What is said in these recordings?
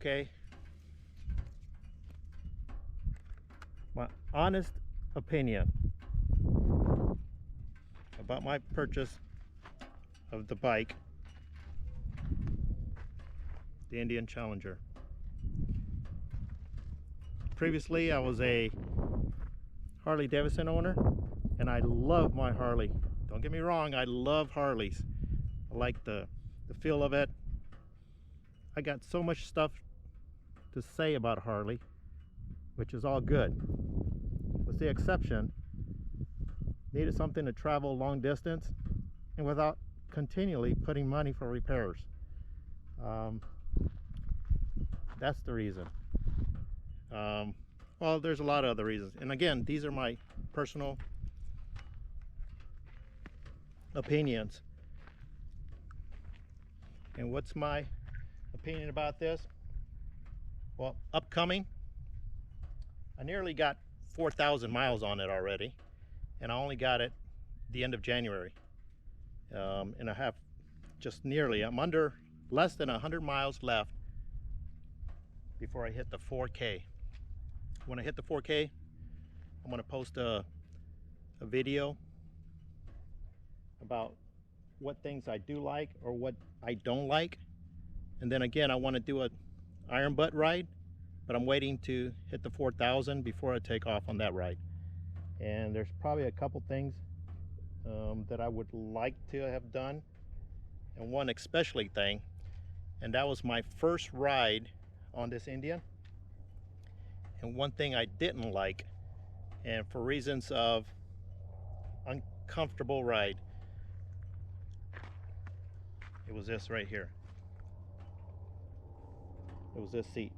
okay? My honest opinion about my purchase of the bike, the Indian Challenger. Previously, I was a Harley Davidson owner, and I love my Harley. Don't get me wrong, I love Harleys. I like the feel of it. I got so much stuff to say about Harley, which is all good. With the exception, needed something to travel long distance and without continually putting money for repairs. That's the reason. Well, there's a lot of other reasons, and again, these are my personal opinions. And what's my opinion about this? Well, upcoming, I nearly got 4,000 miles on it already, and I only got it the end of January. And I have just nearly, I'm under less than 100 miles left before I hit the 4K. When I hit the 4K, I'm going to post a video about what things I do like or what I don't like. And then again, I want to do a iron butt ride, but I'm waiting to hit the 4,000 before I take off on that ride. And there's probably a couple things that I would like to have done, and one especially thing, and that was my first ride on this Indian. And one thing I didn't like, and for reasons of uncomfortable ride, it was this right here. It was this seat.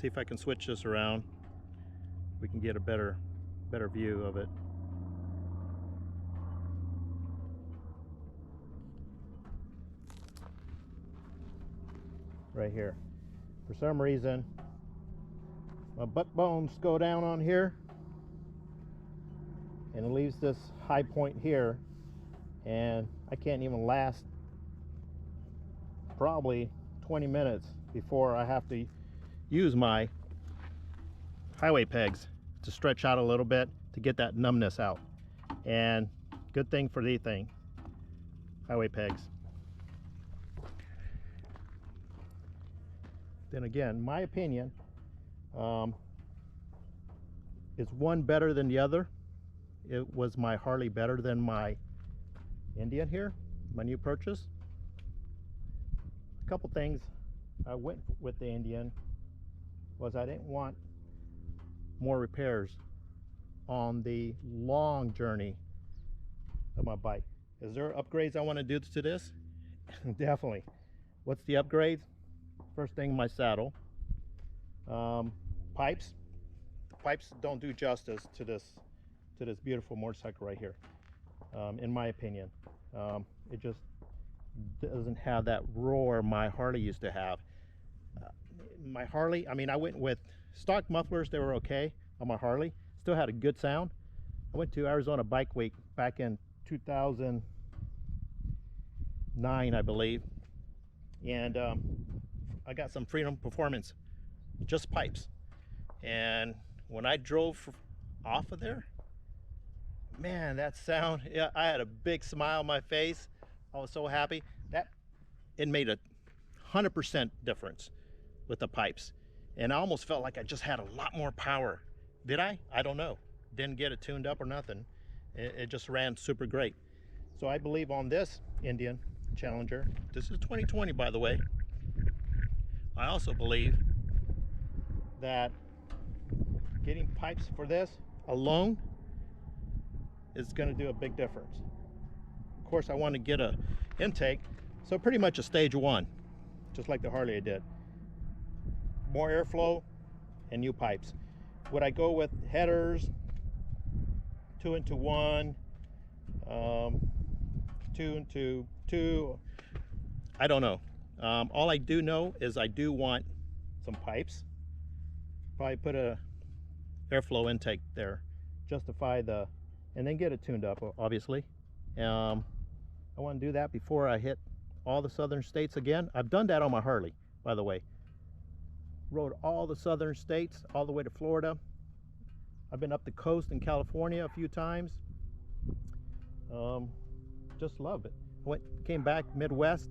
See if I can switch this around. We can get a better view of it. Right here. For some reason, my butt bones go down on here, and it leaves this high point here, and I can't even last probably 20 minutes before I have to use my highway pegs to stretch out a little bit to get that numbness out. And good thing for the thing, highway pegs. Then again, my opinion, is one better than the other? Was my Harley better than my Indian here, my new purchase? A couple things I went with the Indian was I didn't want more repairs on the long journey of my bike. Is there upgrades I want to do to this? Definitely. What's the upgrades? First thing, my saddle. Pipes. The pipes don't do justice to this beautiful motorcycle right here, in my opinion. It just doesn't have that roar my Harley used to have. My Harley, I mean, I went with stock mufflers. They were okay on my Harley. Still had a good sound. I went to Arizona Bike Week back in 2009, I believe, and I got some Freedom Performance, just pipes. And when I drove off of there, man, that sound, yeah, I had a big smile on my face. I was so happy that it made 100% difference with the pipes. And I almost felt like I just had a lot more power. Did I? I don't know. Didn't get it tuned up or nothing. It just ran super great. So I believe on this Indian Challenger, this is 2020 by the way, I also believe that getting pipes for this alone is going to do a big difference. Of course, I want to get a intake, so pretty much a stage one, just like the Harley I did. More airflow and new pipes. Would I go with headers, 2-into-1, 2-into-2? I don't know. All I do know is I do want some pipes. Probably put a airflow intake there, justify the, and then get it tuned up, obviously. I want to do that before I hit all the southern states again. I've done that on my Harley, by the way. rode all the southern states, all the way to Florida. I've been up the coast in California a few times. Just love it. Came back Midwest.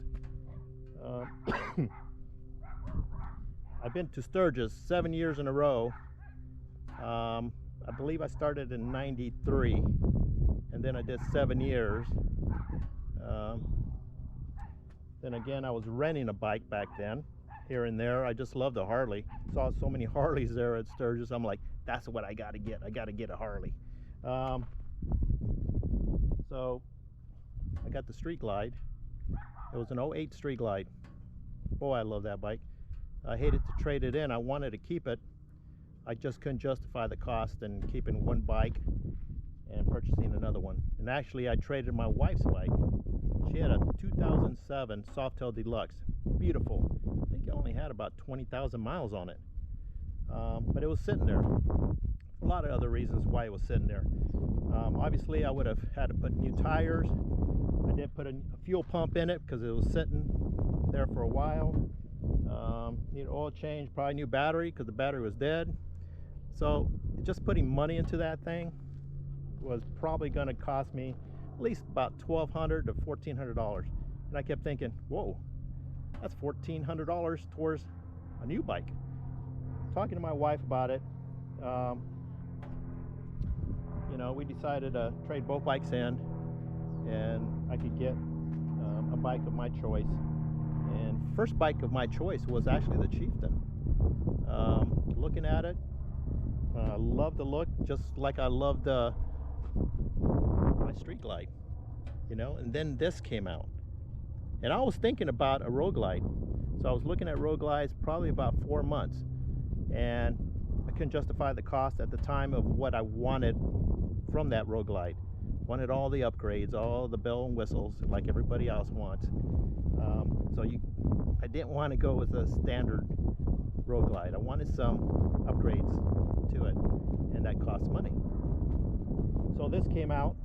I've been to Sturgis 7 years in a row. I believe I started in '93, and then I did 7 years. Then again, I was renting a bike back then, here and there. I just loved a Harley. Saw so many Harleys there at Sturgis. I'm like, that's what I gotta get. I gotta get a Harley. So I got the Street Glide. It was an '08 Street Glide. Boy, I love that bike. I hated to trade it in. I wanted to keep it. I just couldn't justify the cost and keeping one bike and purchasing another one. And actually, I traded my wife's bike. She had a 2007 Softail Deluxe. Beautiful. I think it only had about 20,000 miles on it. But it was sitting there. A lot of other reasons why it was sitting there. Obviously, I would have had to put new tires. I did put a fuel pump in it because it was sitting there for a while. Need oil change, probably new battery because the battery was dead. So just putting money into that thing was probably going to cost me at least about $1,200 to $1,400. And I kept thinking, whoa, that's $1,400 towards a new bike. Talking to my wife about it, you know, we decided to trade both bikes in, and I could get a bike of my choice. And first bike of my choice was actually the Chieftain. Looking at it, I love the look, just like I loved my Street Glide, you know. And then this came out, and I was thinking about a Road Glide. So I was looking at Road Glides probably about 4 months, and I couldn't justify the cost at the time of what I wanted from that Road Glide. Wanted all the upgrades, all the bell and whistles like everybody else wants. I didn't want to go with a standard Road Glide. I wanted some upgrades to it, and that costs money. So this came out,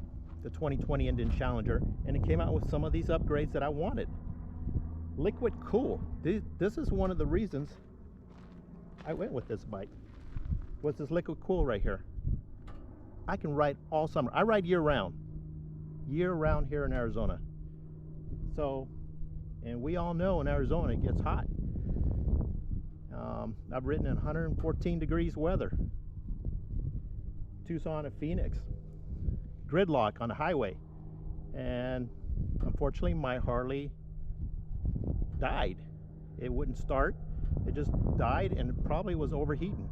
the 2020 Indian Challenger, and it came out with some of these upgrades that I wanted. Liquid Cool. This is one of the reasons I went with this bike. Was this Liquid Cool right here. I can ride all summer. I ride year round here in Arizona. So, and we all know in Arizona it gets hot. I've ridden in 114 degrees weather. Tucson and Phoenix. Gridlock on the highway. And unfortunately my Harley died. It wouldn't start. It just died, and it probably was overheating.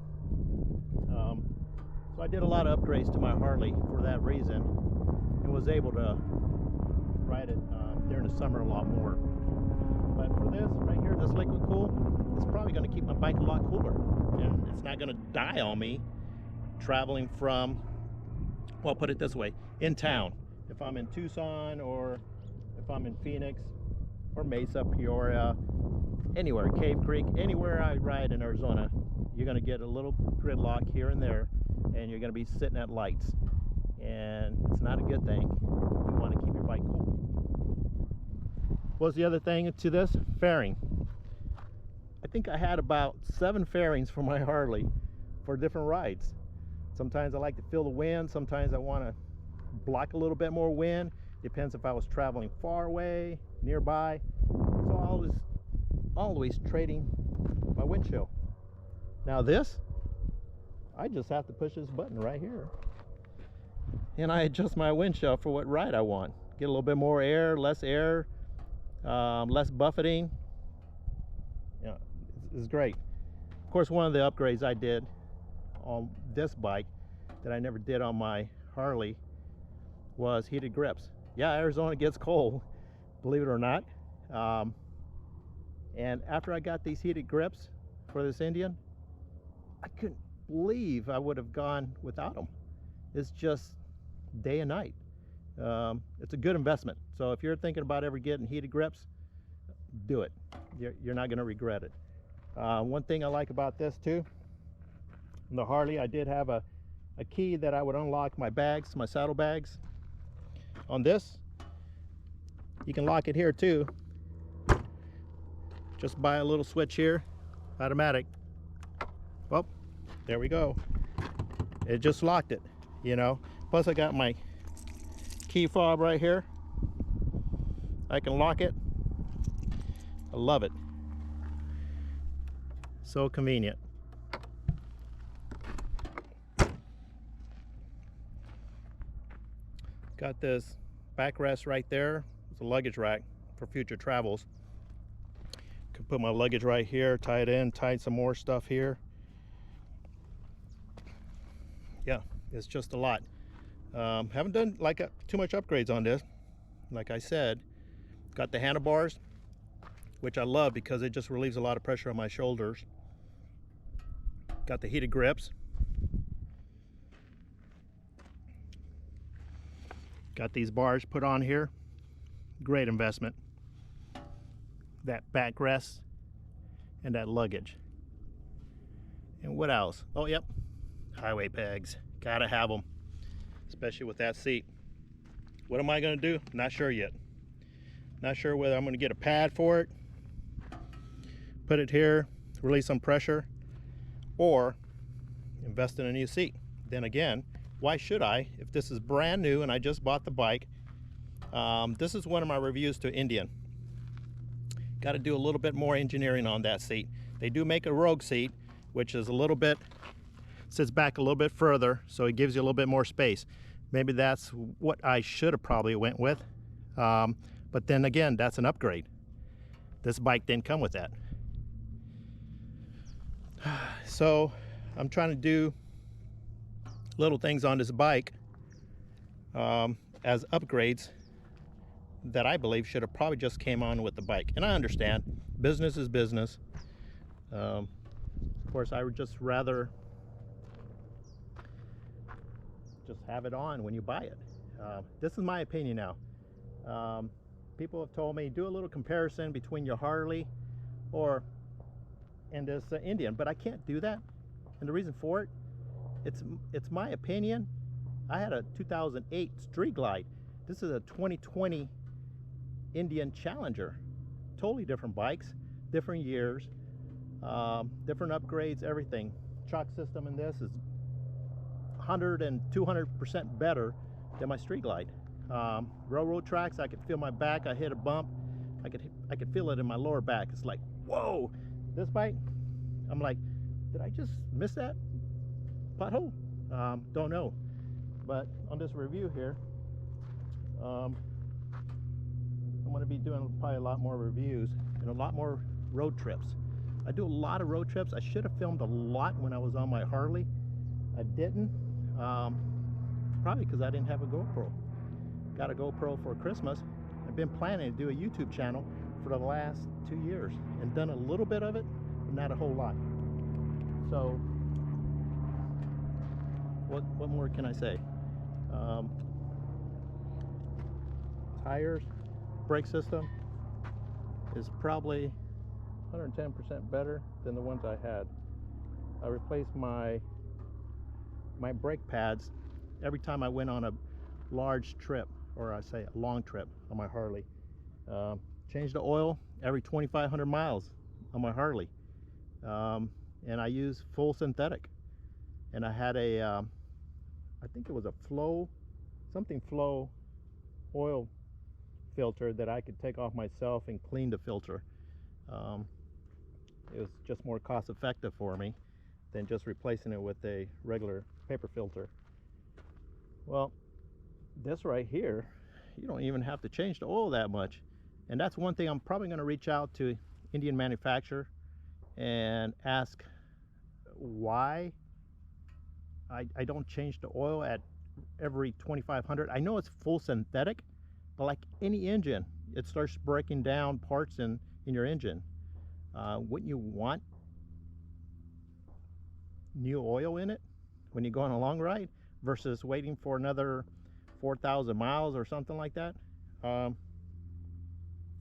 So I did a lot of upgrades to my Harley for that reason, and was able to ride it during the summer a lot more. But for this right here, this Liquid Cool, it's probably going to keep my bike a lot cooler, and it's not going to die on me traveling from, well, put it this way, in town. If I'm in Tucson, or if I'm in Phoenix or Mesa, Peoria, anywhere, Cave Creek, anywhere I ride in Arizona, you're going to get a little gridlock here and there, and you're going to be sitting at lights, and it's not a good thing. You want to keep your bike cool. What's the other thing to this? Fairing. I think I had about 7 fairings for my Harley for different rides. Sometimes I like to feel the wind, sometimes I want to block a little bit more wind. Depends if I was traveling far away, nearby. So I was always trading my windshield. Now this, I just have to push this button right here, and I adjust my windshield for what ride I want. Get a little bit more air, less buffeting. Yeah, it's great. Of course, one of the upgrades I did on this bike that I never did on my Harley was heated grips. Yeah, Arizona gets cold, believe it or not. And after I got these heated grips for this Indian, I couldn't believe I would have gone without them. It's just day and night. It's a good investment. So if you're thinking about ever getting heated grips, do it. You're not going to regret it. One thing I like about this too, in the Harley, I did have a key that I would unlock my bags, my saddle bags. On this, you can lock it here too. Just by a little switch here, automatic. There we go. It just locked it, you know. Plus I got my key fob right here. I can lock it. I love it. So convenient. Got this backrest right there. It's a luggage rack for future travels. Could put my luggage right here, tie it in, tie some more stuff here. Yeah, it's just a lot. Haven't done too much upgrades on this. Like I said, got the handlebars, which I love because it just relieves a lot of pressure on my shoulders. Got the heated grips. Got these bars put on here. Great investment. That backrest and that luggage. And what else? Oh, yep. Highway pegs. Gotta have them, especially with that seat. What am I gonna do? Not sure yet. Not sure whether I'm gonna get a pad for it, put it here, release some pressure, or invest in a new seat. Then again, why should I if this is brand new and I just bought the bike? This is one of my reviews to Indian. Got to do a little bit more engineering on that seat. They do make a Rogue seat, which is a little bit, sits back a little bit further, so it gives you a little bit more space. Maybe that's what I should have probably went with. But then again, that's an upgrade. This bike didn't come with that. So I'm trying to do little things on this bike as upgrades that I believe should have probably just came on with the bike. And I understand business is business. Of course, I would just rather just have it on when you buy it. This is my opinion now. People have told me do a little comparison between your Harley and this Indian, but I can't do that. And the reason for it, it's my opinion. I had a 2008 Street Glide. This is a 2020 Indian Challenger. Totally different bikes, different years, different upgrades, everything. Shock system in this is 100 and 200% better than my Street Glide. Railroad tracks, I could feel my back. I hit a bump, I could feel it in my lower back. It's like, whoa. This bike, I'm like, did I just miss that pothole? Don't know. But on this review here, I'm going to be doing probably a lot more reviews and a lot more road trips. I do a lot of road trips. I should have filmed a lot when I was on my Harley. I didn't, probably because I didn't have a GoPro. Got a GoPro for Christmas. I've been planning to do a YouTube channel for the last 2 years and done a little bit of it, but not a whole lot. So what more can I say? Tires, brake system is probably 110% better than the ones I had. I replaced my brake pads every time I went on a large trip, or I say a long trip on my Harley. Changed the oil every 2,500 miles on my Harley. And I use full synthetic. And I had a, I think it was a Flow oil filter that I could take off myself and clean the filter. It was just more cost effective for me than just replacing it with a regular paper filter. Well, this right here, you don't even have to change the oil that much. And that's one thing I'm probably going to reach out to Indian manufacturer and ask why I don't change the oil at every 2,500. I know it's full synthetic, but like any engine, it starts breaking down parts in your engine. Wouldn't you want new oil in it when you go on a long ride versus waiting for another 4,000 miles or something like that? Tell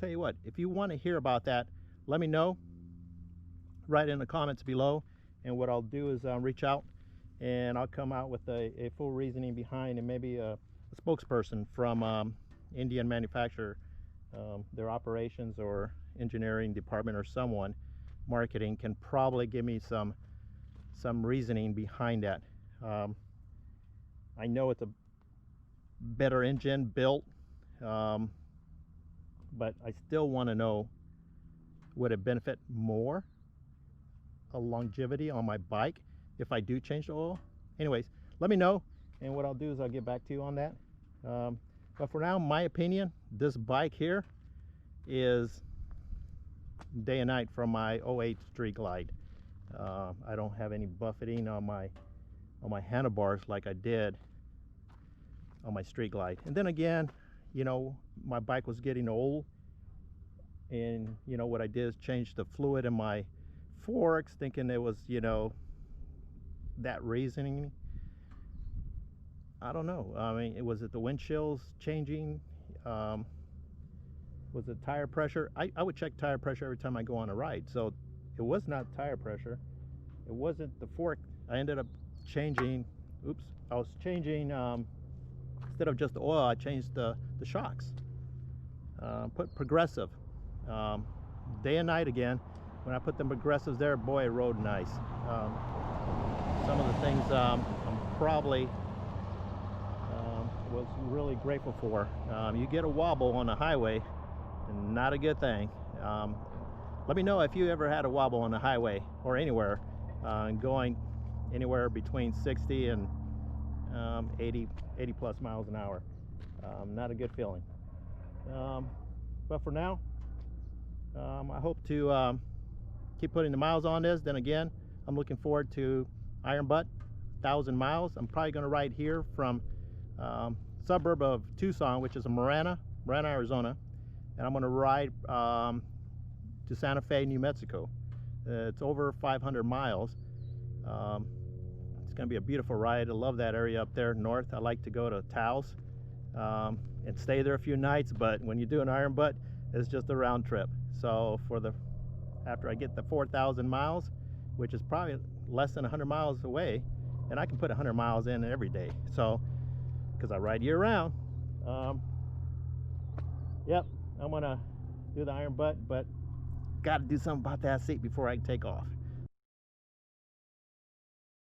you what, if you want to hear about that, let me know. Write in the comments below, and what I'll do is reach out and I'll come out with a full reasoning behind, and maybe a spokesperson from Indian manufacturer, their operations or engineering department or someone, marketing, can probably give me some some reasoning behind that. I know it's a better engine built, but I still want to know, would it benefit more a longevity on my bike if I do change the oil? Anyways, let me know, and what I'll do is I'll get back to you on that. But for now, my opinion, this bike here is day and night from my 08 Street Glide. I don't have any buffeting on my handlebars like I did on my Street Glide. And then again, you know, my bike was getting old, and you know what I did is change the fluid in my forks, thinking it was, you know, that reasoning. I don't know. I mean, was it the windshields changing? Was it tire pressure? I would check tire pressure every time I go on a ride, so it was not tire pressure. It wasn't the fork. I ended up changing, I was changing, instead of just the oil, I changed the shocks. Put progressive. Day and night again. When I put the progressives there, boy, it rode nice. Some of the things I'm probably was really grateful for. You get a wobble on the highway, and not a good thing. Let me know if you ever had a wobble on the highway or anywhere, going anywhere between 60 and 80 plus miles an hour. Not a good feeling. But for now, I hope to keep putting the miles on this. Then again, I'm looking forward to Iron Butt, 1,000 miles. I'm probably going to ride here from suburb of Tucson, which is Marana, Arizona, and I'm going to ride to Santa Fe, New Mexico. It's over 500 miles. It's going to be a beautiful ride. I love that area up there north. I like to go to Taos and stay there a few nights, but when you do an Iron Butt, it's just a round trip. So after I get the 4,000 miles, which is probably less than 100 miles away, and I can put 100 miles in every day, so because I ride year round. Yep, I'm gonna do the Iron Butt, but got to do something about that seat before I can take off.